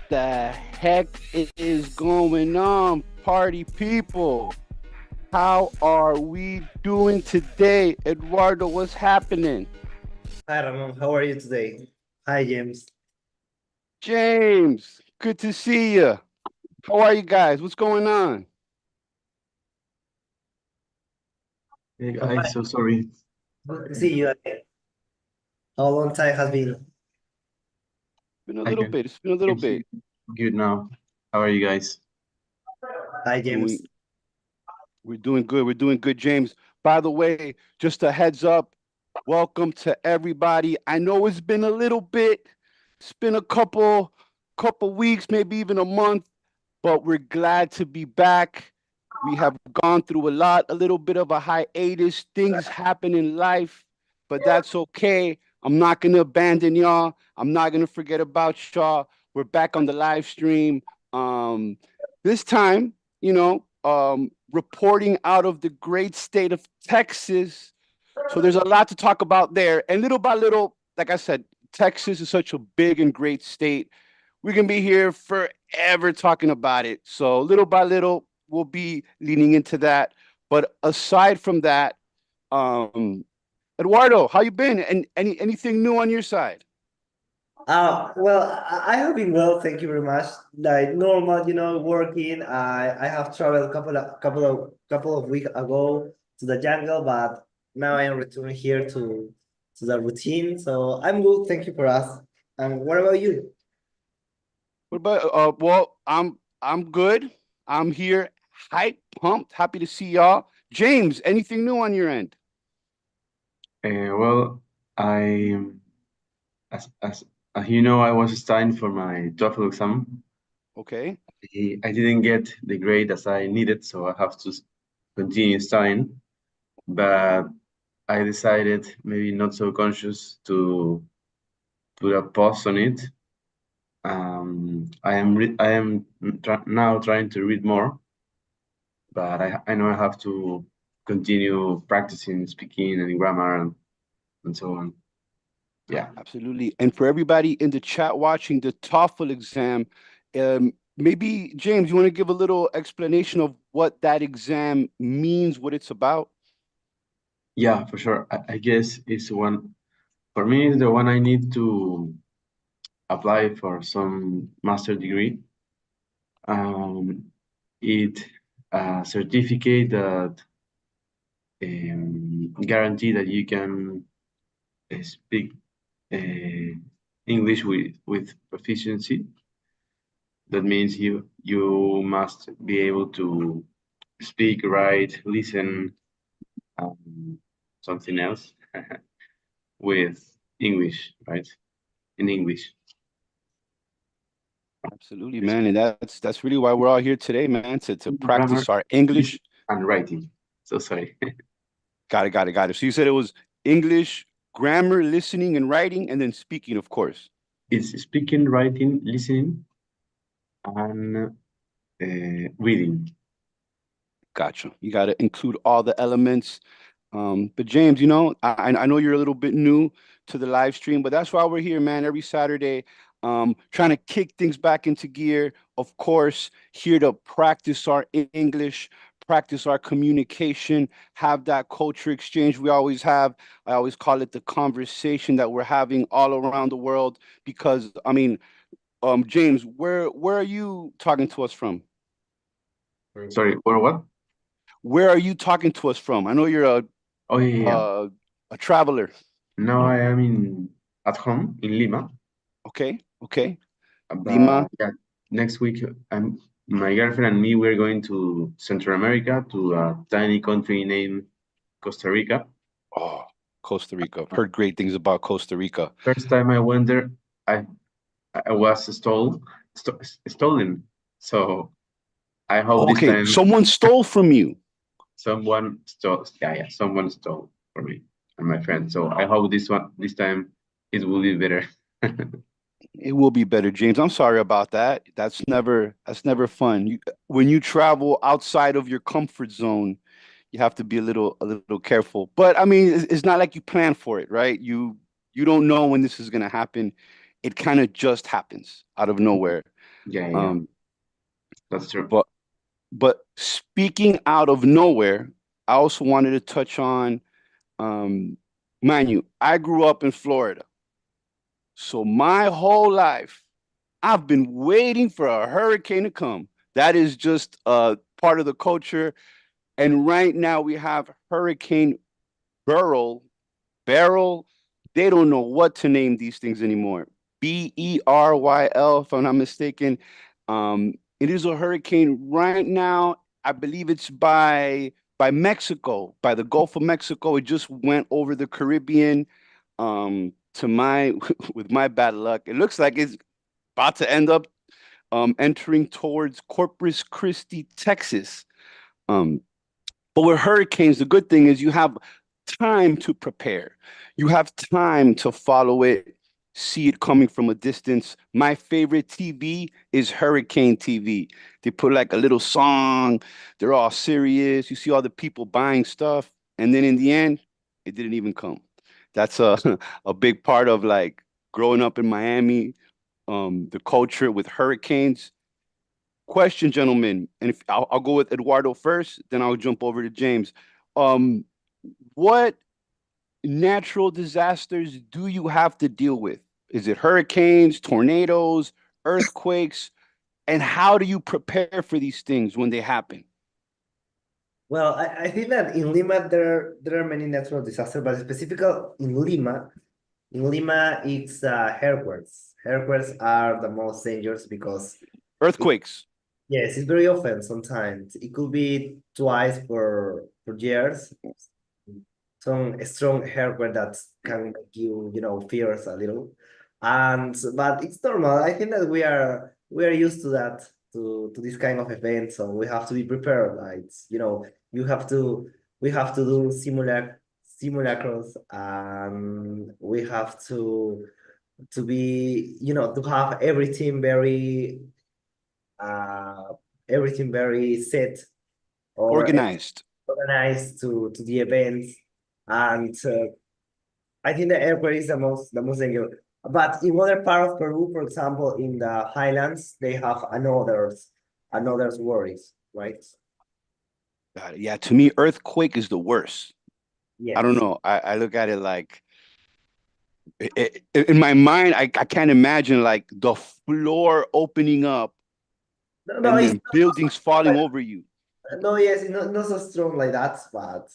the heck is going on, party people? How are we doing today? Eduardo, what's happening? Hi Ramon, how are you today? Hi James. James, good to see you. How are you guys? What's going on? Hey I'm guys, fine. so sorry. Good to see you again. How long time has been? Been a I little can bit. It's been a little can hear bit. you good now. How are you guys? Hi Doing, James. we're doing good. We're doing good, James. By the way, just a heads up. Welcome to everybody. I know it's been a little bit. It's been a couple weeks, maybe even a month, but we're glad to be back. We have gone through a little bit of a hiatus. Things happen in life, but that's okay. I'm not going to abandon y'all. I'm not going to forget about y'all. We're back on the live stream. Um, this time, reporting out of the great state of Texas. So there's a lot to talk about there. And little by little, like I said, Texas is such a big and great state. We can be here forever talking about it. So little by little, we'll be leaning into that. But aside from that, um, Eduardo, how you been? And anything new on your side? Well, I have been well, thank you very much. Like normal, working. I have traveled a couple of weeks ago to the jungle, but now I am returning here to the routine. So I'm good, thank you for us. And what about you? What about well, I'm good. I'm here, hype, pumped, happy to see y'all. James, anything new on your end? Well, I as as as you know, I was studying for my TOEFL exam. Okay. I didn't get the grade as I needed, so I have to continue studying. But I decided, maybe not so conscious, to put a pause on it. I am now trying to read more, but I know I have to continue practicing speaking and grammar and so on. Yeah. Absolutely. And for everybody in the chat watching the TOEFL exam, maybe James, you want to give a little explanation of what that exam means, what it's about? Yeah, for sure. I guess it's one, for me, it's the one I need to apply for some master degree. Um, it certificate that guarantee that you can speak English with proficiency. That means you must be able to speak, write, listen, um, something else with English, right? In English. Absolutely, man. And that's really why we're all here today, man, to Grammar, practice our listen, English. and writing. So sorry. Got it. So you said it was English, grammar, listening, and writing, and then speaking, of course. It's speaking, writing, listening, and reading. Gotcha. You got to include all the elements. But James, I know you're a little bit new to the live stream, but that's why we're here, man, every Saturday, trying to kick things back into gear. Of course, here to practice our English, practice our communication, have that culture exchange we always have. I always call it the conversation that we're having all around the world. Because James, where are you talking to us from? Sorry, what? Where are you talking to us from? I know you're Oh, yeah, yeah. uh, a traveler. Now I am at home in Lima, Okay. but Lima. yeah, next week my girlfriend and me we're going to Central America, to a tiny country named Costa Rica. Oh, Costa Rica. I've heard great things about Costa Rica. First time I went there, I I was stolen. So I hope this Okay, time someone stole from you. someone stole. Yeah, yeah, someone stole for me and my friend. So I hope this time it will be better. It will be better, James. I'm sorry about that. That's never fun. When you travel outside of your comfort zone, you have to be a little careful. But I mean, it's not like you plan for it, right? You don't know when this is gonna happen. It kind of just happens out of nowhere. Yeah, yeah, Um, that's true. but but speaking out of nowhere, I also wanted to touch on, um, mind you, I grew up in Florida. So my whole life, I've been waiting for a hurricane to come. That is just part of the culture. And right now we have Hurricane Beryl. Beryl. They don't know what to name these things anymore. Beryl, if I'm not mistaken. It is a hurricane right now. I believe it's by Mexico, by the Gulf of Mexico. It just went over the Caribbean. To my with my bad luck, it looks like it's about to end up entering towards Corpus Christi, Texas. Um, but with hurricanes, the good thing is you have time to prepare. You have time to follow it, see it coming from a distance. My favorite TV is Hurricane TV. They put like a little song, they're all serious. You see all the people buying stuff, and then in the end, it didn't even come. That's a a big part of like growing up in Miami, the culture with hurricanes. Question, gentlemen, and if I'll go with Eduardo first, then I'll jump over to James. Um, what natural disasters do you have to deal with? Is it hurricanes, tornadoes, earthquakes, and how do you prepare for these things when they happen? Well, I think that in Lima there are many natural disasters, but specifically in Lima it's earthquakes. Earthquakes are the most dangerous because it, Earthquakes. yes, it's very often sometimes. It could be twice per years. Some strong earthquake that can make you, fears a little. And but it's normal. I think that we are used to that, to this kind of event, so we have to be prepared. Like, you have to we have to do simulacros, and we have to be, to have uh everything very set or Organized. organized to the events. And I think the airport is the most dangerous. But in other part of Peru, for example, in the highlands, they have another's worries, right? Got it. Yeah, to me, earthquake is the worst. I don't Yes. know. I look at it like in my mind, I can't imagine like the floor opening up No, no, and it's then buildings falling over you. no, yes, it's not so strong like that, but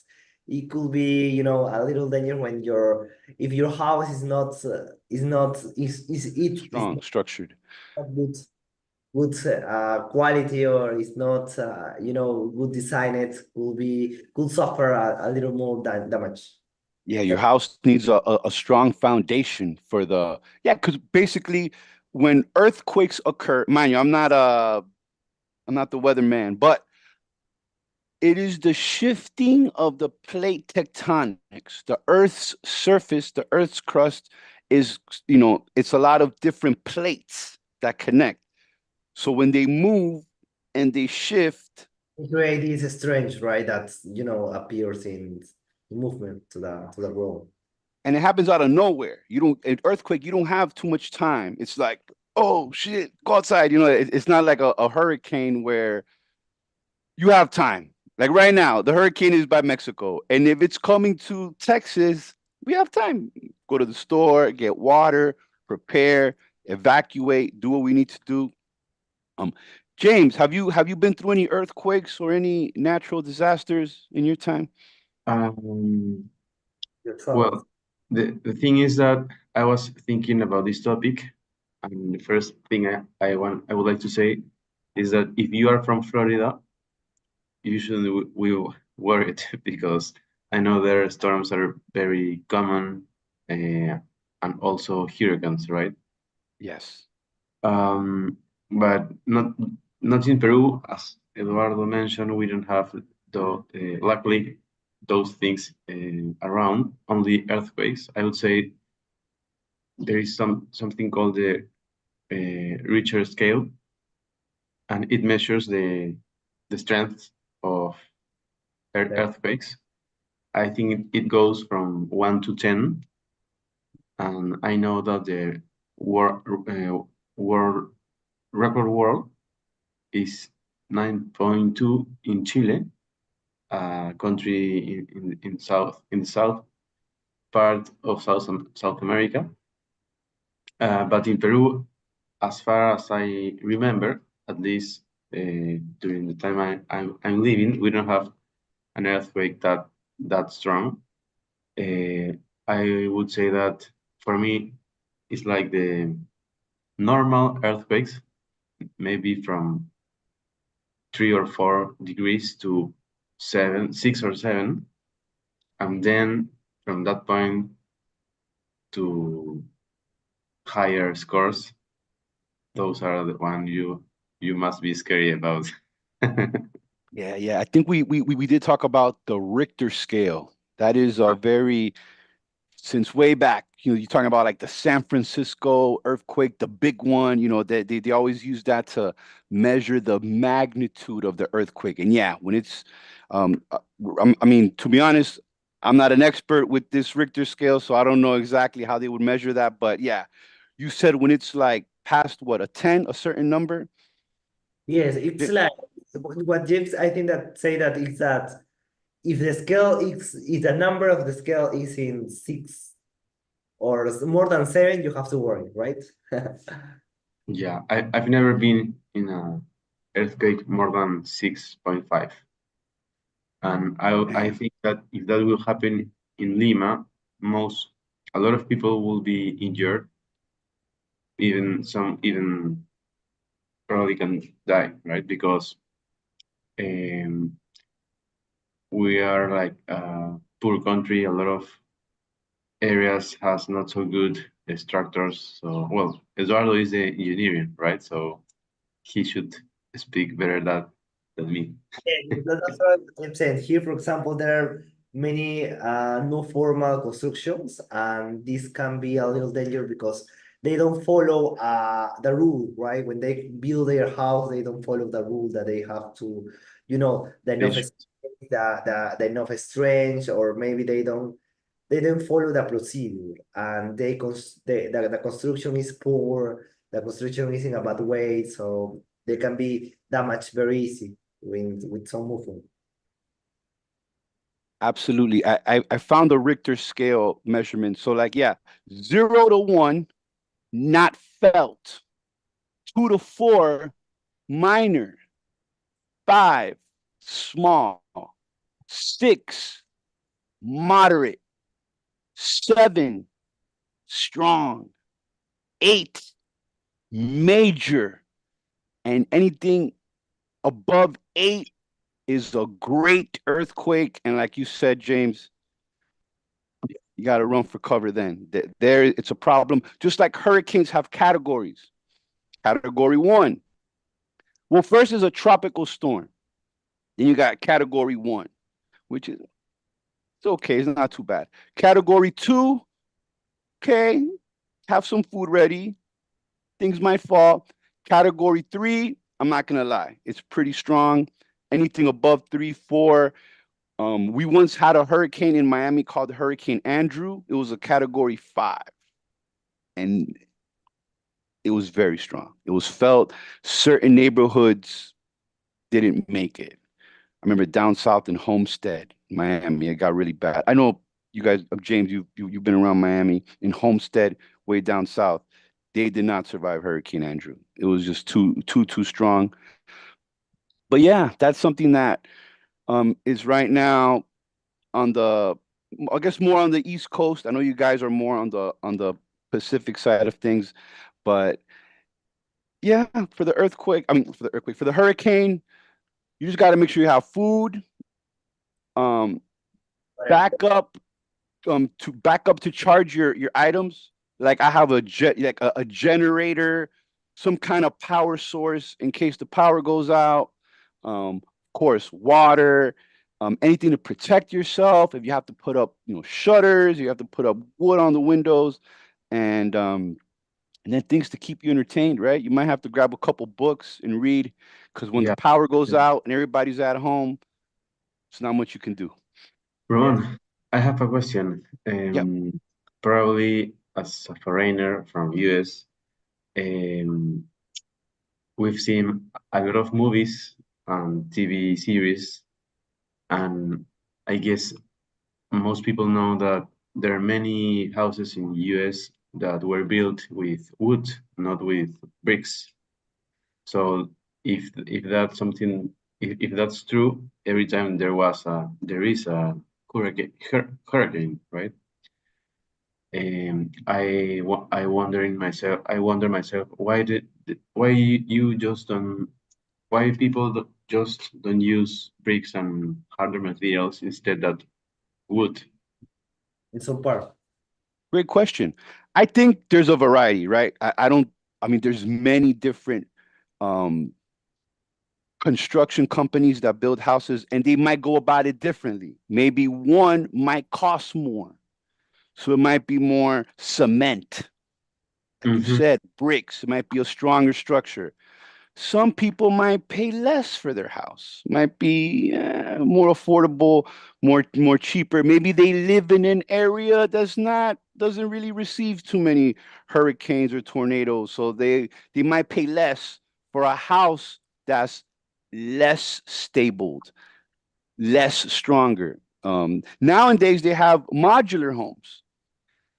it could be, a little danger when if your house is Strong, structured. not good quality, or is not good design, it could suffer a little more damage. Yeah, your house needs a strong foundation for the yeah, because basically when earthquakes occur, mind you, I'm not the weatherman, but it is the shifting of the plate tectonics. The Earth's surface, the Earth's crust is, it's a lot of different plates that connect. So when they move and they shift, Create is strange, right? That appears in movement to the world. and it happens out of nowhere. You don't an earthquake, you don't have too much time. It's like, oh shit, go outside. It's not like a hurricane where you have time. Like right now, the hurricane is by Mexico, and if it's coming to Texas, we have time. Go to the store, get water, prepare, evacuate, do what we need to do. Um, James, have you been through any earthquakes or any natural disasters in your time? Um, Your travels. well, the thing is that I was thinking about this topic, and the first thing I would like to say is that if you are from Florida, you shouldn't be worried because I know their storms are very common, and also hurricanes, right? Yes. Um, but not in Peru, as Eduardo mentioned. We don't have luckily those things around. Only earthquakes. I would say there is something called the Richter scale, and it measures the strength of Okay. earthquakes. I think it goes from 1 to 10, and I know that the world record world is 9.2 in Chile, a country in the south part of South America. But in Peru, as far as I remember, at least during the time I'm living, we don't have an earthquake that strong. I would say that for me, it's like the normal earthquakes, maybe from 3 or 4 degrees to 6 or 7, and then from that point to higher scores, those are the one you must be scary about. Yeah. I think we did talk about the Richter scale. That is a very since way back. You're talking about like the San Francisco earthquake, the big one. They always use that to measure the magnitude of the earthquake. And yeah, when it's, I mean, to be honest, I'm not an expert with this Richter scale, so I don't know exactly how they would measure that. But yeah, you said when it's like past what, a 10, a certain number. Yes, it's J- like what James I think that say that is that if the scale is if the number of the scale is in 6 or more than 7, you have to worry, right? Yeah, I've never been in a earthquake more than 6.5. And I Man, think that if that will happen in Lima, a lot of people will be injured, even probably can die, right? Because um, we are like a poor country. A lot of areas has not so good structures. So, well, Eduardo is the engineering, right? So he should speak better than me. Yeah, that's what I'm saying. Here, for example, there are many no formal constructions, and this can be a little dangerous because they don't follow the rule, right? When they build their house, they don't follow the rule that they have to, the enough Patient. the enough strength, or maybe they don't follow the procedure, and the construction is poor, the construction is in a bad way, so they can be damaged very easy with some movement. absolutely. I found the Richter scale measurement. So like, yeah, 0 to 1, not felt. 2 to 4, minor. 5, small. 6, moderate. 7, strong. 8, major. And anything above 8 is a great earthquake. And like you said, James, you got to run for cover then. There, it's a problem. Just like hurricanes have categories. Category 1. Well, first is a tropical storm. Then you got category 1, which is it's okay. It's not too bad. Category 2, okay, have some food ready. Things might fall. Category 3, I'm not gonna lie, it's pretty strong. Anything above 3, 4. We once had a hurricane in Miami called Hurricane Andrew. It was a category 5, and it was very strong. It was felt. Certain neighborhoods didn't make it. I remember down south in Homestead, Miami, it got really bad. I know you guys, James, you've been around Miami. In Homestead, way down south, they did not survive Hurricane Andrew. It was just too strong. But yeah, that's something that is right now on the, I guess, more on the East Coast. I know you guys are more on the Pacific side of things, but yeah, for the hurricane, you just got to make sure you have food, um, back up to charge your items. Like I have a generator, some kind of power source in case the power goes out. Of course, water, anything to protect yourself. If you have to put up, shutters, you have to put up wood on the windows, and and then things to keep you entertained, right? You might have to grab a couple books and read, because when the Yeah. power goes out and everybody's at home, it's not much you can do. Yes. Ron, I have a question. Yep. Probably as a foreigner from US, um, we've seen a lot of movies and TV series, and I guess most people know that there are many houses in the US that were built with wood, not with bricks. So if that's something, if that's true, every time there is a hurricane, right? I wonder myself why you just don't why people just don't use bricks and harder materials instead of wood. in some part. Great question. I think there's a variety, right? I don't, I mean, there's many different um, construction companies that build houses, and they might go about it differently. Maybe one might cost more. So it might be more cement, like you Mm-hmm. said, bricks. It might be a stronger structure. Some people might pay less for their house. Might be more affordable, more cheaper. Maybe they live in an area that's not doesn't really receive too many hurricanes or tornadoes, so they might pay less for a house that's less stable, less stronger. Nowadays they have modular homes.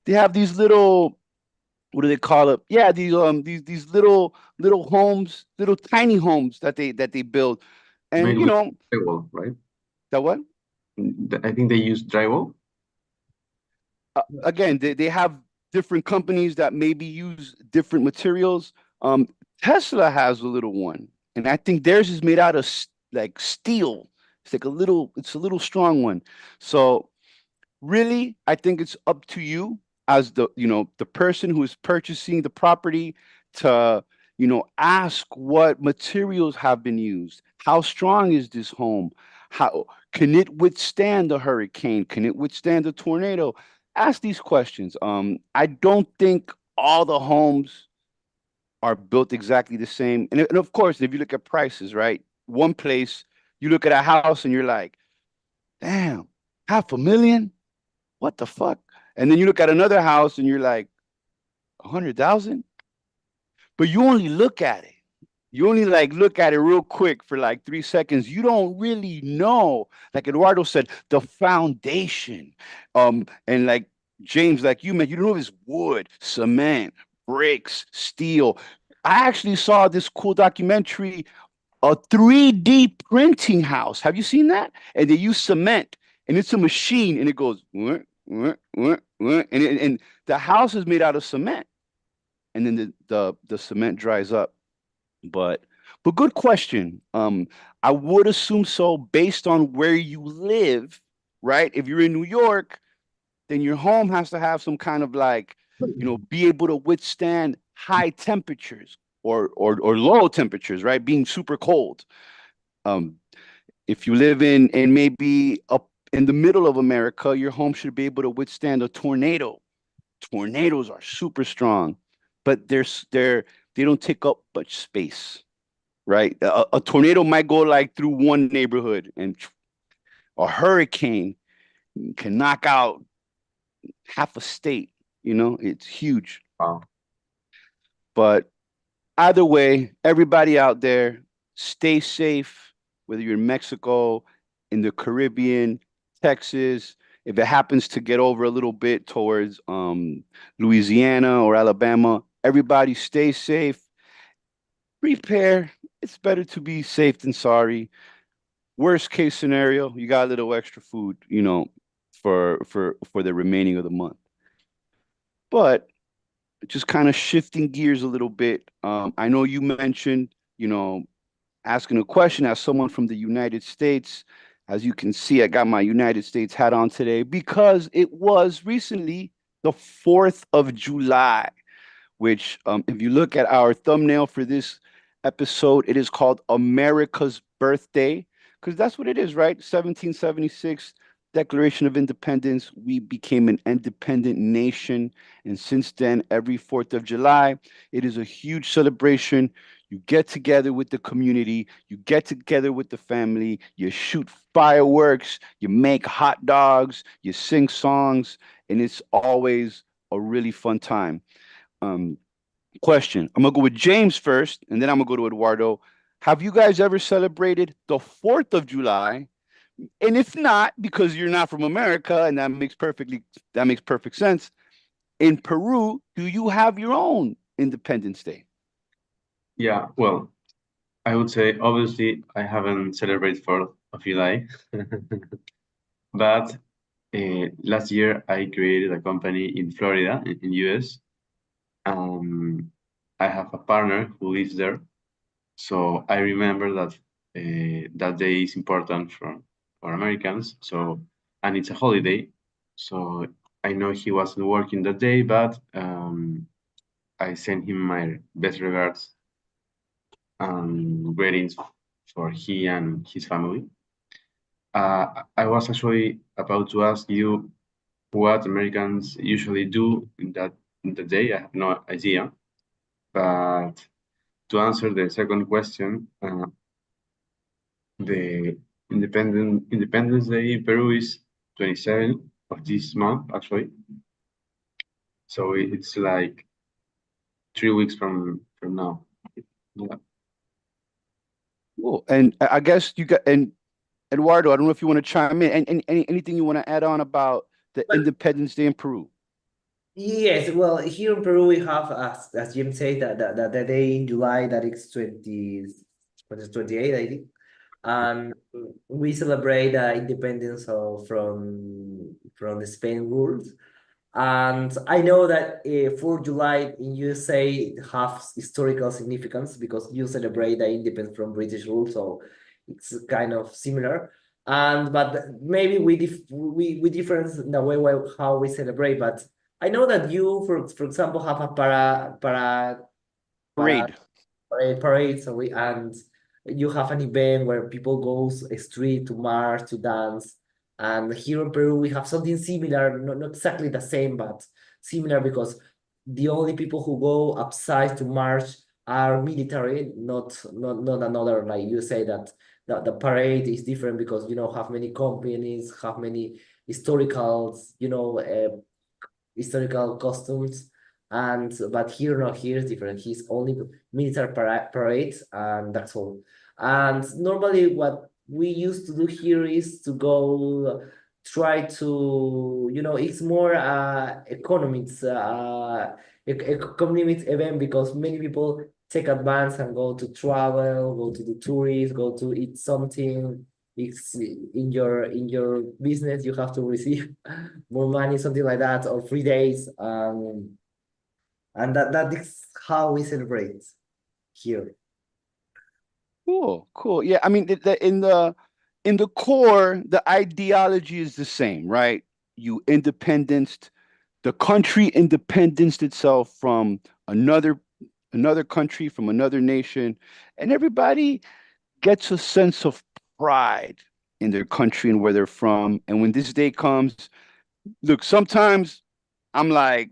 They have these little, what do they call it? Yeah, these little homes, little tiny homes that they build, and Made with drywall, right? that what? I think they use drywall. Again, they have different companies that maybe use different materials. Um, Tesla has a little one, and I think theirs is made out of like steel. It's a little strong one. So really, I think it's up to you as the person who is purchasing the property to ask what materials have been used. How strong is this home? How can it withstand a hurricane? Can it withstand a tornado? Ask these questions. I don't think all the homes are built exactly the same. And of course, if you look at prices, right? One place, you look at a house and you're like, damn, 500,000? What the fuck? And then you look at another house and you're like, 100,000? But you only look at it. You only like look at it real quick for like 3 seconds. You don't really know, like Eduardo said, the foundation. And like James, like you meant, you don't know if it's wood, cement, bricks, steel. I actually saw this cool documentary, a 3D printing house. Have you seen that? And they use cement, and it's a machine, and it goes, "Wah, wah, wah, wah," and the house is made out of cement, and then the cement dries up. But good question. I would assume so based on where you live, right? If you're in New York, then your home has to have some kind of like, be able to withstand high temperatures or low temperatures, right? Being super cold. Um, if you live in maybe up in the middle of America, your home should be able to withstand a tornado. Tornadoes are super strong, but they don't take up much space, right? A tornado might go like through one neighborhood, and a hurricane can knock out half a state. It's huge. Wow. But either way, everybody out there, stay safe, whether you're in Mexico, in the Caribbean, Texas. If it happens to get over a little bit towards Louisiana or Alabama, everybody stay safe. Prepare. It's better to be safe than sorry. Worst case scenario, you got a little extra food, for the remaining of the month. But just kind of shifting gears a little bit. I know you mentioned, asking a question as someone from the United States. As you can see, I got my United States hat on today because it was recently the 4th of July, which, if you look at our thumbnail for this episode, it is called America's Birthday, because that's what it is, right? 1776, Declaration of Independence. We became an independent nation. And since then, every 4th of July, it is a huge celebration. You get together with the community, you get together with the family, you shoot fireworks, you make hot dogs, you sing songs, and it's always a really fun time. Um, Question. I'm gonna go with James first, and then I'm gonna go to Eduardo. Have you guys ever celebrated the 4th of July? And if not, because you're not from America, and that makes perfect sense. In Peru, do you have your own Independence Day? Yeah, well, I would say obviously I haven't celebrated 4th of July, but last year I created a company in Florida, in US. Um, I have a partner who lives there, so I remember that that day is important for Americans. So, and it's a holiday, so I know he wasn't working that day, but I sent him my best regards and greetings for he and his family. I was actually about to ask you what Americans usually do in the day. I have no idea, but to answer the second question, the Independence Day in Peru is 27th of this month, actually. So it's like 3 weeks from now. Yeah. Cool. And I guess you got and Eduardo, I don't know if you want to chime in and anything you want to add on about the Well, Independence Day in Peru. yes, well, here in Peru we have, as Jim said, the day in July that is 28, I think. And we celebrate the independence from the Spain ruled. And I know that 4th of July in USA have historical significance because you celebrate the independence from British rule, so it's kind of similar. And but maybe we difference in the way how we celebrate. But I know that you, for example, have a para Parade. parade, sorry, and you have an event where people goes a street to march to dance. And here in Peru we have something similar, not exactly the same, but similar because the only people who go outside to march are military, not another, like you say that the parade is different because have many companies, have many historical, historical costumes. And but here, no, here is different. He's only military parades, and that's all. And normally what we used to do here is to go try to, it's more economics economics event because many people take advance and go to travel, go to the tourist, go to eat something. It's in your business you have to receive more money, something like that, or 3 days. And that is how we celebrate here. Cool, cool. Yeah, I mean, in the core, the ideology is the same, right? You independenced the country independenced itself from another another country, from another nation, and everybody gets a sense of pride in their country and where they're from. And when this day comes, look, sometimes I'm like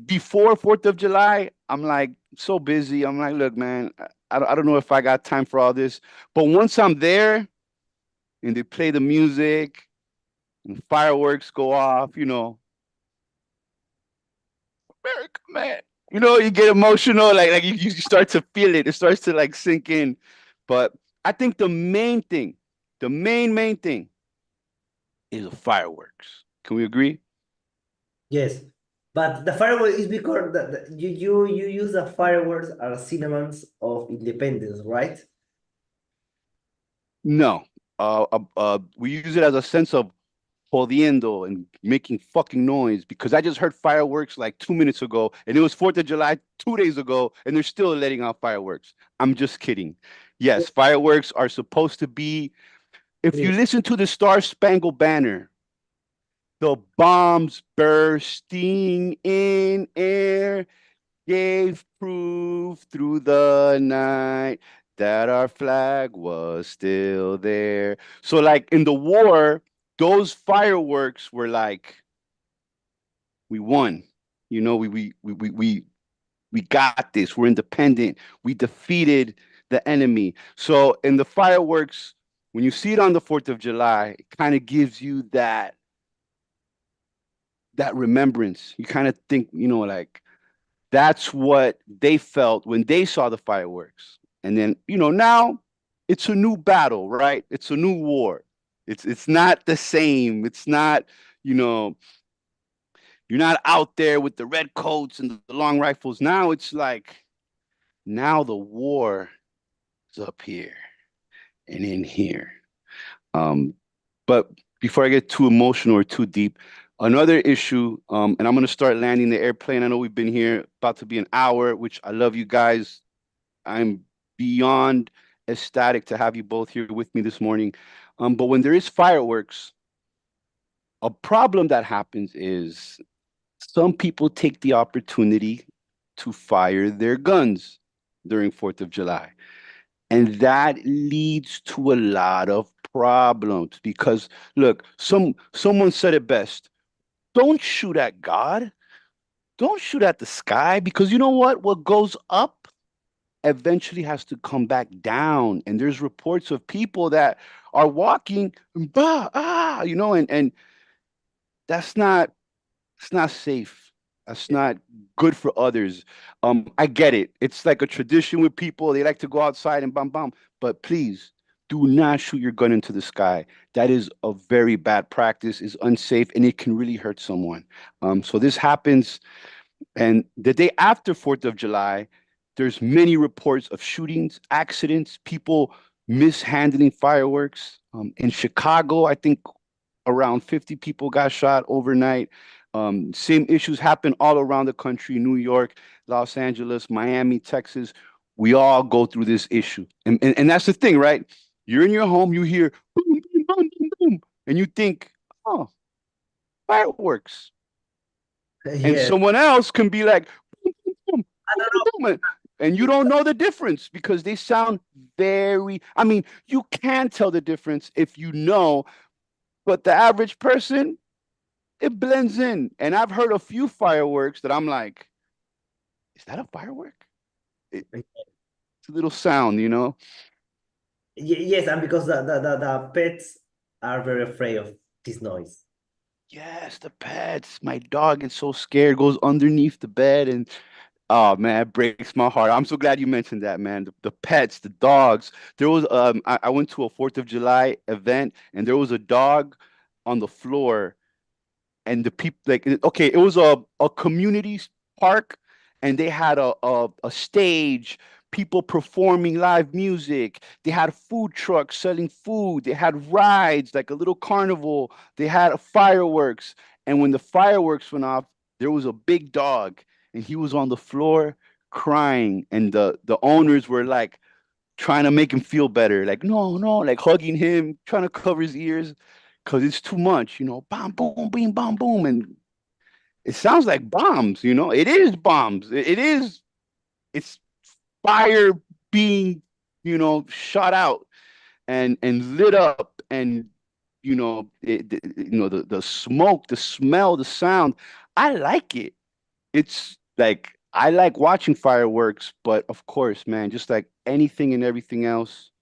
before 4th of July, I'm like so busy. I'm like, look, man, I don't know if I got time for all this. But once I'm there and they play the music and fireworks go off, America, man. You get emotional, like you start to feel it. It starts to like sink in. But I think the main thing, the main thing is the fireworks. Can we agree? Yes, but the fireworks is because you use the fireworks as synonyms of independence, right? No. We use it as a sense of jodiendo and making fucking noise because I just heard fireworks like 2 minutes ago and it was 4th of July 2 days ago and they're still letting out fireworks. I'm just kidding. Yes, fireworks are supposed to be, if you Yes. listen to the Star Spangled Banner, the bombs bursting in air gave proof through the night that our flag was still there. So, like in the war, those fireworks were like, we won. We got this. We're independent. We defeated the enemy. So, in the fireworks, when you see it on the 4th of July, it kind of gives you that remembrance. You kind of think, like That's what they felt when they saw the fireworks. And then, now it's a new battle, right? It's a new war. It's not the same. It's not, you know, you're not out there with the red coats and the long rifles. Now it's like now the war is up here and in here. Um, but before I get too emotional or too deep, another issue, and I'm gonna start landing the airplane. I know we've been here about to be an hour, which I love you guys. I'm beyond ecstatic to have you both here with me this morning. But when there is fireworks, a problem that happens is some people take the opportunity to fire their guns during 4th of July. And that leads to a lot of problems because look, someone said it best. Don't shoot at God. Don't shoot at the sky because you know what? What goes up eventually has to come back down. And there's reports of people that are walking, bah, and that's not it's not safe. That's not good for others. I get it. It's like a tradition with people. They like to go outside and bam bam. But please do not shoot your gun into the sky. That is a very bad practice, is unsafe, and it can really hurt someone. So this happens, and the day after 4th of July, there's many reports of shootings, accidents, people mishandling fireworks. In Chicago, I think around 50 people got shot overnight. Same issues happen all around the country, New York, Los Angeles, Miami, Texas. We all go through this issue. And that's the thing, right? You're in your home, you hear boom, boom, boom, boom, boom, and you think, oh, fireworks. And Yes. someone else can be like, boom, boom, boom, I boom, don't boom, know. boom. And you don't know the difference because they sound I mean, you can tell the difference if you know, but the average person, it blends in. And I've heard a few fireworks that I'm like, is that a firework? It's a little sound. Yes, and because the pets are very afraid of this noise. Yes, the pets. My dog gets so scared, goes underneath the bed, and oh man, it breaks my heart. I'm so glad you mentioned that, man. The pets, the dogs. There was I went to a 4th of July event, and there was a dog on the floor, and the people okay, it was a community park, and they had a stage, people performing live music. They had food trucks selling food. They had rides like a little carnival. They had fireworks, and when the fireworks went off, there was a big dog, and he was on the floor crying, and the owners were like trying to make him feel better, like no, no, like hugging him, trying to cover his ears because it's too much, bam, boom, bing, bam, boom. And it sounds like bombs. It is bombs. It's fire being, shot out and lit up. And, the smoke, the smell, the sound. I like it. It's like, I like watching fireworks, but of course, man, just like anything and everything else,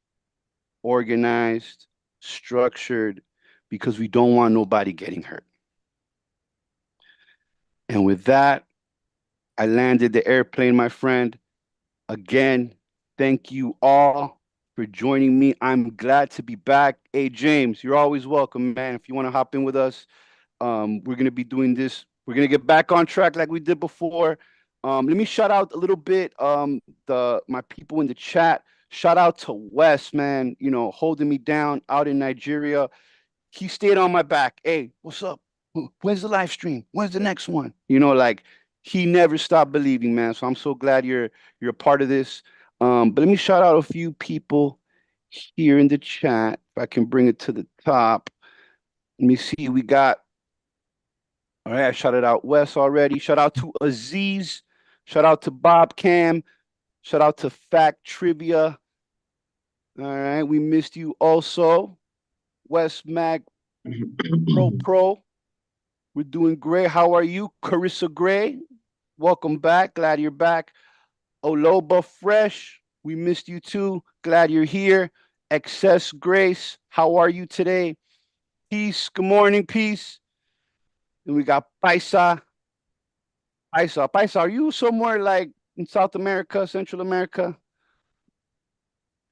organized, structured, because we don't want nobody getting hurt. And with that, I landed the airplane, my friend. Again, thank you all for joining me. I'm glad to be back. Hey, James, you're always welcome, man. If you want to hop in with us, we're going to be doing this. We're going to get back on track like we did before. Let me shout out a little bit my people in the chat. Shout out to Wes, man, holding me down out in Nigeria. He stayed on my back. Hey, what's up? When's the live stream? When's the next one? Like he never stopped believing, man. So I'm so glad you're a part of this. But let me shout out a few people here in the chat. If I can bring it to the top. Let me see. We got all right, I shouted out Wes already. Shout out to Aziz. Shout out to Bob Cam. Shout out to Fact Trivia. All right, we missed you also. Wes Mag Pro. We're doing great. How are you? Carissa Gray, welcome back. Glad you're back. Oloba Fresh, we missed you too. Glad you're here. Excess Grace, how are you today? Peace, good morning, peace. And we got Paisa Paisa. Paisa, are you somewhere like in South America, Central America?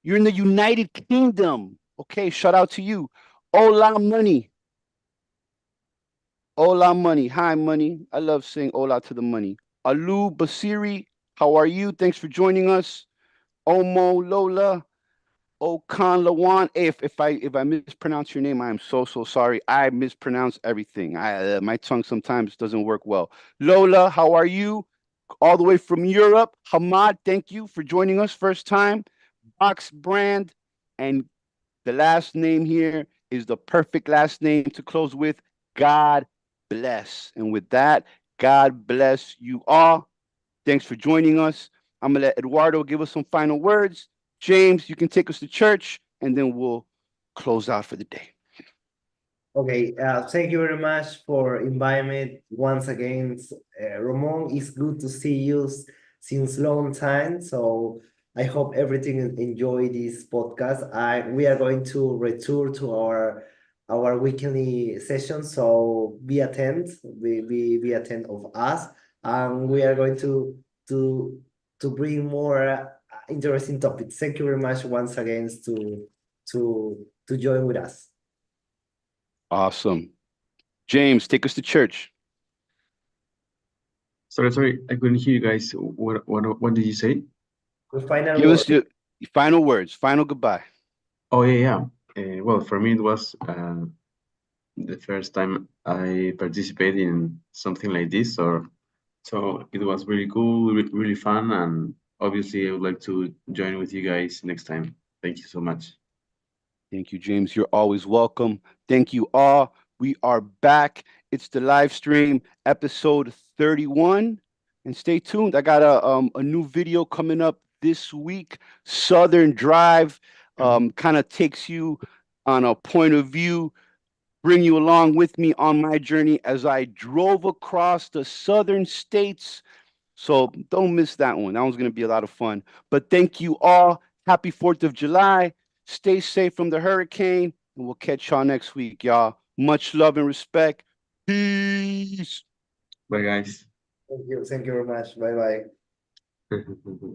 You're in the United Kingdom. Okay, shout out to you. Hola, money. Hola, money. Hi, money. I love saying hola to the money. Alu Basiri, how are you? Thanks for joining us. Omo Lola. Okan Lawan. Hey, if I mispronounce your name, I am so sorry. I mispronounce everything. My tongue sometimes doesn't work well. Lola, how are you? All the way from Europe. Hamad, thank you for joining us first time. Box Brand, and the last name here is the perfect last name to close with. God bless. And with that, God bless you all. Thanks for joining us. I'm going to let Eduardo give us some final words. James, you can take us to church, and then we'll close out for the day. Okay, thank you very much for inviting me once again. Ramon, it's good to see you since long time. So I hope everything enjoy this podcast. We are going to return to our weekly session. So be attend of us, and we are going to to bring more interesting topics. Thank you very much once again to join with us. Awesome. James, take us to church. Sorry, I couldn't hear you guys. What did you say? The final Give word. us your final words, final goodbye. Oh yeah. Well, for me it was the first time I participated in something like this, or so it was really cool, really fun, and obviously I would like to join with you guys next time. Thank you so much. Thank you, James. You're always welcome. Thank you all. We are back. It's the live stream, episode 31. And stay tuned. I got a new video coming up this week. Southern Drive kind of takes you on a point of view, bring you along with me on my journey as I drove across the southern states. So don't miss that one. That one's going to be a lot of fun. But thank you all. Happy 4th of July. Stay safe from the hurricane, and we'll catch y'all next week, y'all. Much love and respect. Peace. Bye, guys. Thank you very much. Bye bye.